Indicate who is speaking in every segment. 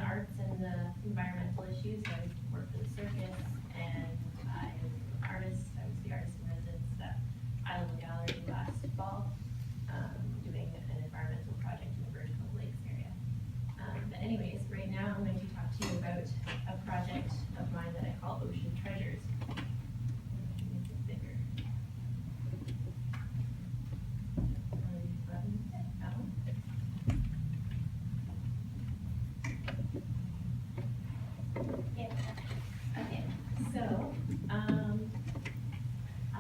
Speaker 1: arts and the environmental issues. I worked for the circus, and I was an artist. I was the artist in residence at Island Gallery last fall, doing an environmental project in the Virgin Lakes area. But anyways, right now I'm going to talk to you about a project of mine that I call Ocean Treasures. Make it bigger. That one. Yeah. Okay. So,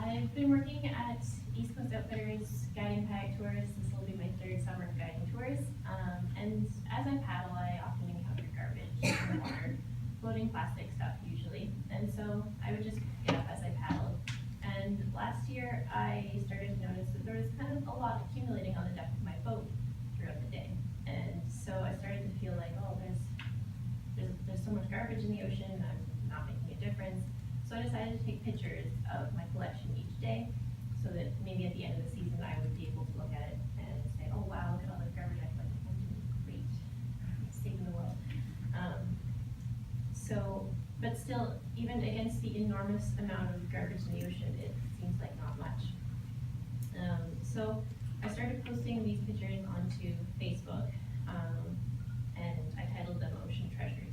Speaker 1: I've been working at East Coast Outfitters guiding kayak tours. This will be my third summer of guiding tours. And as I paddle, I often encounter garbage in the water, floating plastic stuff usually. And so I would just pick it up as I paddled. And last year, I started to notice that there was kind of a lot accumulating on the deck of my boat throughout the day. And so I started to feel like, oh, there's so much garbage in the ocean, I'm not making a difference. So I decided to take pictures of my collection each day, so that maybe at the end of the season I would be able to look at it and say, oh wow, look at all this garbage I collected, I'm doing great, I'm saving the world. But still, even against the enormous amount of garbage in the ocean, it seems like not much. So I started posting these pictures onto Facebook, and I titled them Ocean Treasures.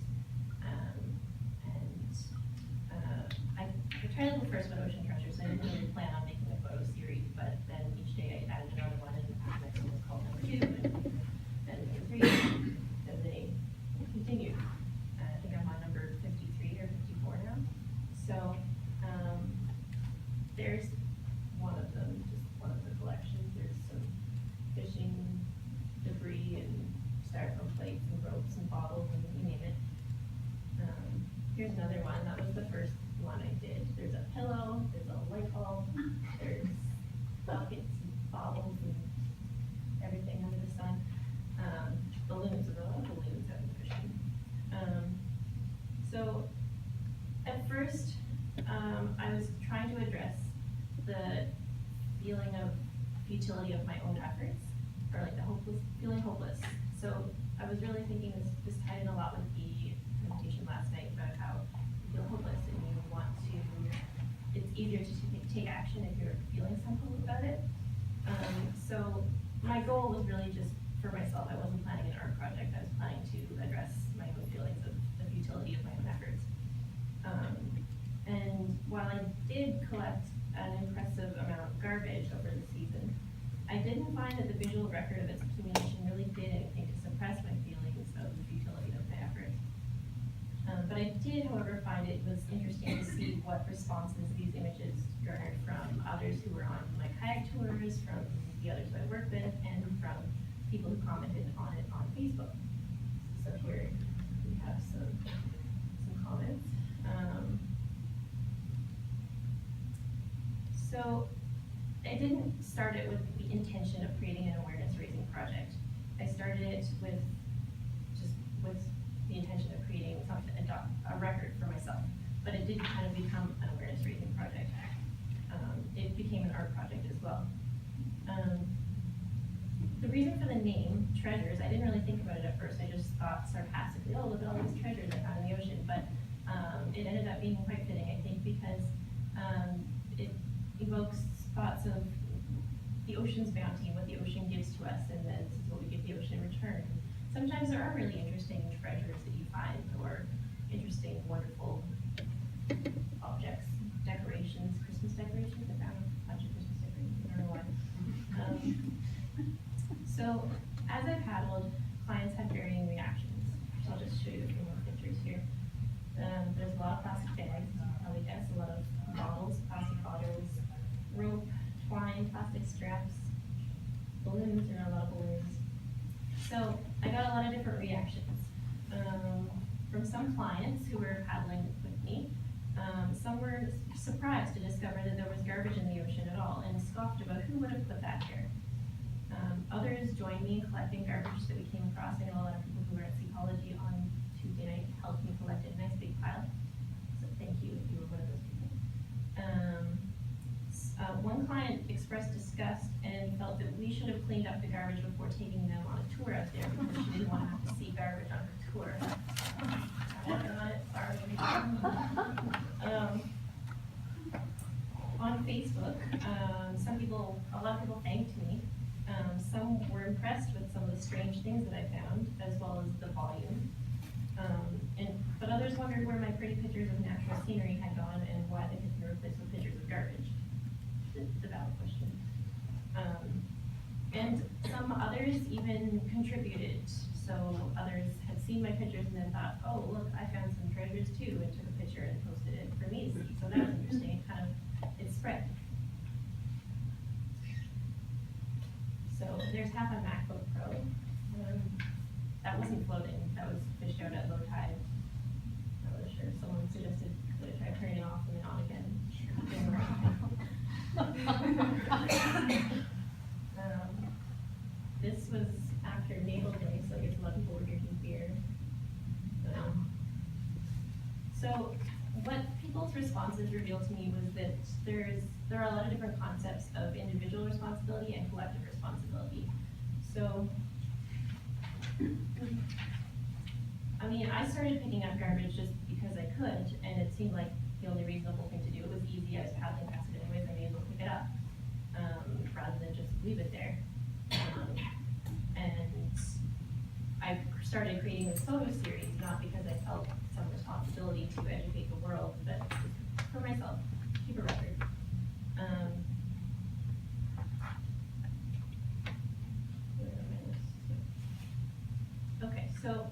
Speaker 1: I titled the first one Ocean Treasures. I didn't really plan on making a photo series, but then each day I added another one, and the next one was called number 2, and number 3, and they continued. I think I'm on number 53 or 54 now. So there's one of them, just one of the collections. There's some fishing debris and styrofoam plates and ropes and bottles and you name it. Here's another one. That was the first one I did. There's a pillow, there's a light bulb, there's buckets and bottles and everything under the sun. Balloons, there are a lot of balloons out in the ocean. So at first, I was trying to address the feeling of futility of my own efforts, or like the feeling hopeless. So I was really thinking this tied in a lot with the presentation last night about how you feel hopeless and you want to, it's easier to take action if you're feeling some hope about it. So my goal was really just for myself. I wasn't planning an art project. I was planning to address my own feelings of the futility of my own efforts. And while I did collect an impressive amount of garbage over the season, I didn't find that the visual record of its accumulation really did anything to suppress my feelings of the futility of my efforts. But I did, however, find it was interesting to see what responses these images garnered from others who were on my kayak tours, from the others I worked with, and from people who commented on it on Facebook. So here we have some comments. So I didn't start it with the intention of creating an awareness-raising project. I started it with the intention of creating something, a record for myself. But it did kind of become an awareness-raising project. It became an art project as well. The reason for the name, Treasures, I didn't really think about it at first. I just thought sarcastically, oh, look at all these treasures I found in the ocean. But it ended up being quite fitting, I think, because it evokes thoughts of the ocean's bounty and what the ocean gives to us, and then this is what we give the ocean in return. Sometimes there are really interesting treasures that you find, or interesting, wonderful objects, decorations, Christmas decorations. I found a bunch of Christmas decorations, I don't know why. So as I paddled, clients had varying reactions. So I'll just show you a few more pictures here. There's a lot of plastic bags, you can probably guess, a lot of bottles, plastic bottles, rope, twine, plastic straps, balloons, there are a lot of balloons. So I got a lot of different reactions. From some clients who were paddling with me. Some were surprised to discover that there was garbage in the ocean at all and scoffed about who would have put that here. Others joined me in collecting garbage that we came across. I know a lot of people who were at Ecology on Tuesday night helped me collect a nice big pile. So thank you if you were one of those people. One client expressed disgust and felt that we should have cleaned up the garbage before taking them on a tour out there because she didn't want to have to see garbage on her tour. a lot of people thanked me. Some were impressed with some of the strange things that I found, as well as the volume. But others wondered where my pretty pictures of natural scenery had gone and why they could be replaced with pictures of garbage. It's a valid question. And some others even contributed. So others had seen my pictures and then thought, oh, look, I found some treasures too, and took a picture and posted it for me to see. So that was interesting. It spread. So there's half a MacBook Pro. That wasn't floating. That was fished out at low tide. Not really sure. Someone suggested that I try turning it off and then on again. This was after Naval Day, so I guess a lot of people were drinking beer. So what people's responses revealed to me was that there are a lot of different concepts of individual responsibility and collective responsibility. So, I mean, I started picking up garbage just because I could, and it seemed like the only reasonable thing to do. It was easy. I was paddling past it anyways. I may as well pick it up rather than just leave it there. And I started creating this photo series, not because I felt some responsibility to educate the world, but just for myself, keep a record. Okay, so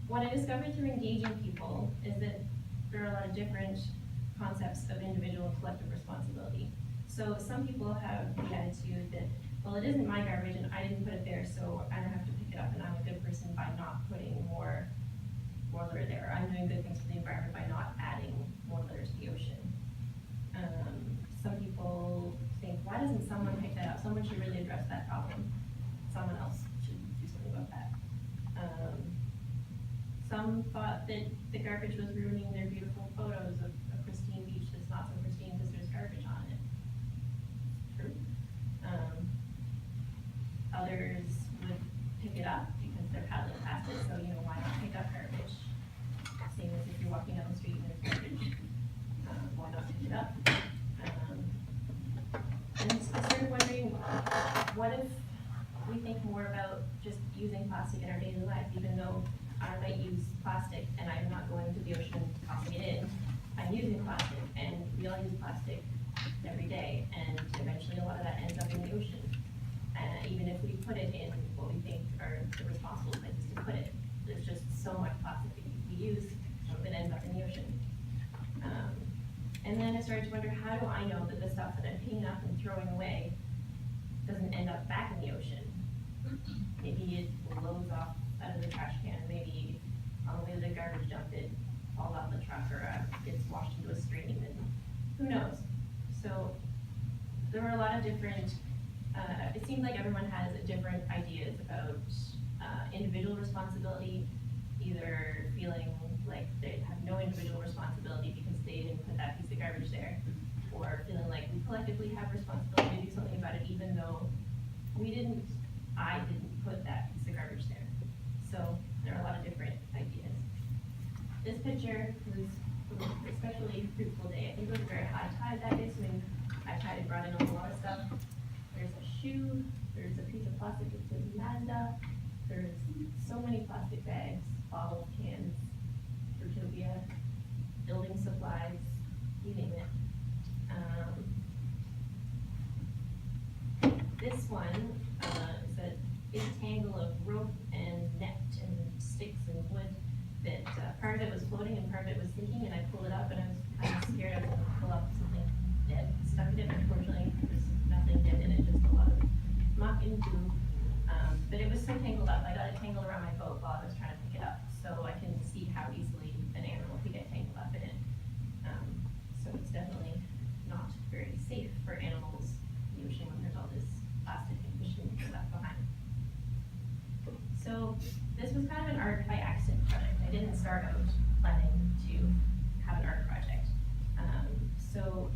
Speaker 1: what I discovered through engaging people is that there are a lot of different concepts of individual and collective responsibility. So some people have the attitude that, well, it isn't my garbage and I didn't put it there, so I don't have to pick it up, and I'm a good person by not putting more litter there. I'm doing good things for the environment by not adding more litter to the ocean. Some people think, why doesn't someone pick that up? Someone should really address that problem. Someone else should do something about that. Some thought that the garbage was ruining their beautiful photos of a pristine beach that's not so pristine because there's garbage on it. True. Others would pick it up because they're paddling past it, so why not pick up garbage? Same as if you're walking down the street and there's garbage, why not pick it up? And I started wondering, what if we think more about just using plastic in our daily life, even though I might use plastic and I'm not going to the ocean tossing it in. I'm using plastic, and we all use plastic every day, and eventually a lot of that ends up in the ocean. Even if we put it in what we think are the responsible places to put it, there's just so much plastic that we use, so it ends up in the ocean. And then I started to wonder, how do I know that the stuff that I'm picking up and throwing away doesn't end up back in the ocean? Maybe it blows off out of the trash can, maybe on the way to the garbage dump it falls off the truck or gets washed into a stream, and who knows? So there were a lot of different, it seemed like everyone has different ideas about individual responsibility, either feeling like they have no individual responsibility because they didn't put that piece of garbage there, or feeling like we collectively have responsibility to do something about it even though I didn't put that piece of garbage there. So there are a lot of different ideas. This picture was an especially fruitful day. I think it was a very high tide that day, so maybe high tide had brought in a lot of stuff. There's a shoe, there's a piece of plastic that says Mazda, there's so many plastic bags, bottles, cans, Fruitopia, building supplies, you name it. This one is a big tangle of rope and net and sticks and wood that part of it was floating and part of it was sinking, and I pulled it up and I was kind of scared I was going to pull up something dead stuck in it. Unfortunately, there's nothing dead in it, just a lot of muck and goo. But it was so tangled up, I got it tangled around my boat while I was trying to pick it up, so I can see how easily an animal could get tangled up in it. So it's definitely not very safe for animals in the ocean when there's all this plastic and fish and left behind. So this was kind of an art by accident project. I didn't start out planning to have an art project. So,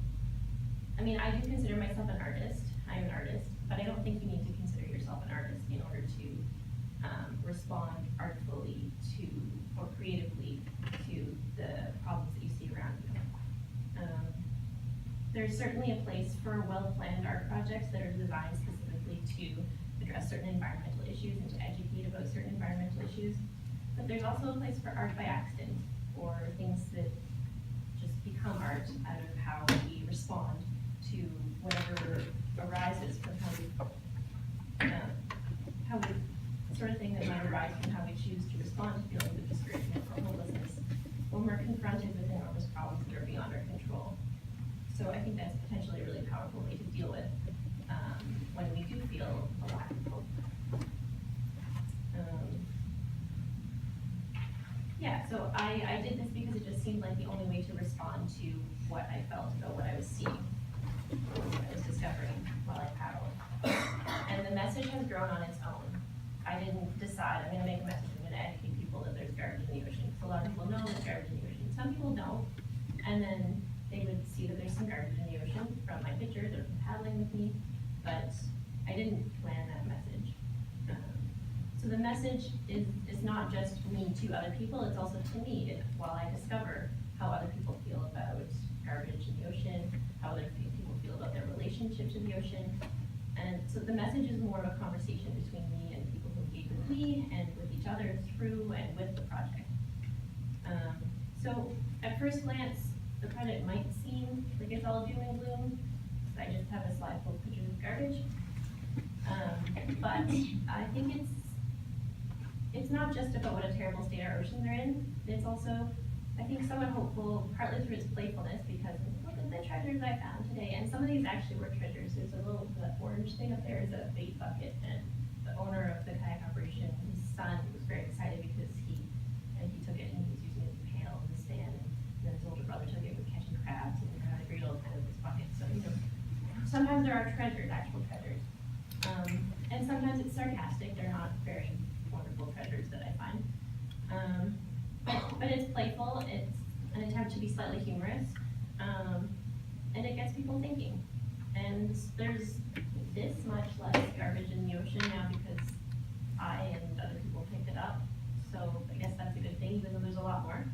Speaker 1: I mean, I do consider myself an artist. I'm an artist, but I don't think you need to consider yourself an artist in order to respond artfully to or creatively to the problems that you see around you. there's certainly a place for well-planned art projects that are designed specifically to address certain environmental issues and to educate about certain environmental issues. But there's also a place for art by accident, or things that just become art out of how we respond to whatever arises from how we sort of thing that might arise from how we choose to respond to feelings of discouragement or hopelessness when we're confronted with enormous problems that are beyond our control. So I think that's potentially a really powerful way to deal with when we do feel a lack of hope. Yeah, so I did this because it just seemed like the only way to respond to what I felt about what I was seeing, what I was discovering while I paddled. And the message has grown on its own. I didn't decide, I'm gonna make a message, I'm gonna educate people that there's garbage in the ocean. So a lot of people know there's garbage in the ocean. Some people don't. And then they would see that there's some garbage in the ocean from my pictures or from paddling with me, but I didn't plan that message. So the message is not just me to other people, it's also to me while I discover how other people feel about garbage in the ocean, how other people feel about their relationship to the ocean. And so the message is more of a conversation between me and people who engage with me and with each other through and with the project. So at first glance, the project might seem like it's all doom and gloom, because I just have a slide full of pictures of garbage. But I think it's not just about what a terrible state our oceans are in. It's also, I think, somewhat hopeful, partly through its playfulness, because look at the treasures I found today. And some of these actually were treasures. There's the orange thing up there is a bait bucket, and the owner of the kayak operation, his son, was very excited because he took it and he was using it as a pail in the stand. And then his older brother took it with catching crabs and kind of reeled kind of this bucket. So, sometimes there are treasures, actual treasures. And sometimes it's sarcastic. They're not very wonderful treasures that I find. But it's playful. It's an attempt to be slightly humorous. And it gets people thinking. And there's this much less garbage in the ocean now because I and other people picked it up. So I guess that's a good thing, even though there's a lot more.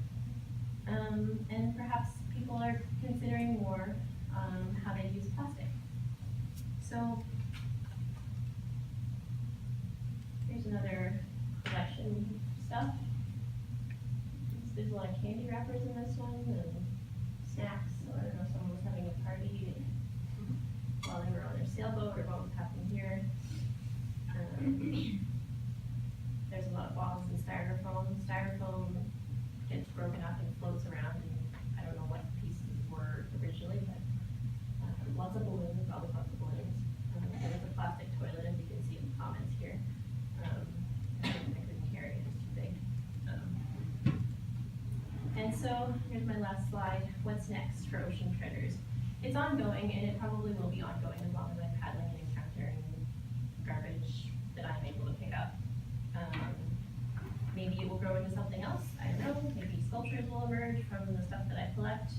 Speaker 1: And perhaps people are considering more how they use plastic. So here's another collection of stuff. There's a lot of candy wrappers in this one and snacks. So I don't know if someone was having a party while they were on their sailboat or what was happening here. There's a lot of bottles and styrofoam. Styrofoam gets broken up and floats around, and I don't know what the pieces were originally, but lots of balloons, always lots of balloons. There's a plastic toilet, as you can see in the comments here. I couldn't carry it, it's too big. And so here's my last slide. What's next for Ocean Treasures? It's ongoing, and it probably will be ongoing as long as I'm paddling and encountering garbage that I'm able to pick up. Maybe it will grow into something else. I don't know. Maybe sculptures will emerge from the stuff that I collect.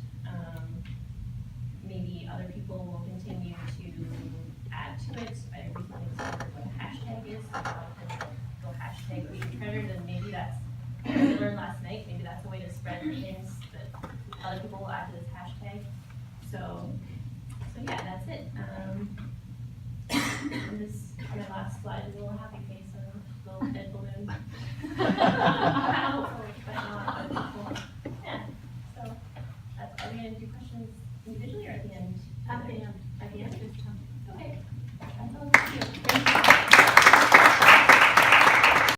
Speaker 1: Maybe other people will continue to add to it. I recently discovered what a hashtag is. Go hashtag Ocean Treasures, and maybe that's what I learned last night. Maybe that's a way to spread things that other people will add to this hashtag. So yeah, that's it. And this, my last slide is a little happy face and a little dead balloon. Hopefully, but not. Yeah. So are we gonna do questions individually or at the end?
Speaker 2: At the end.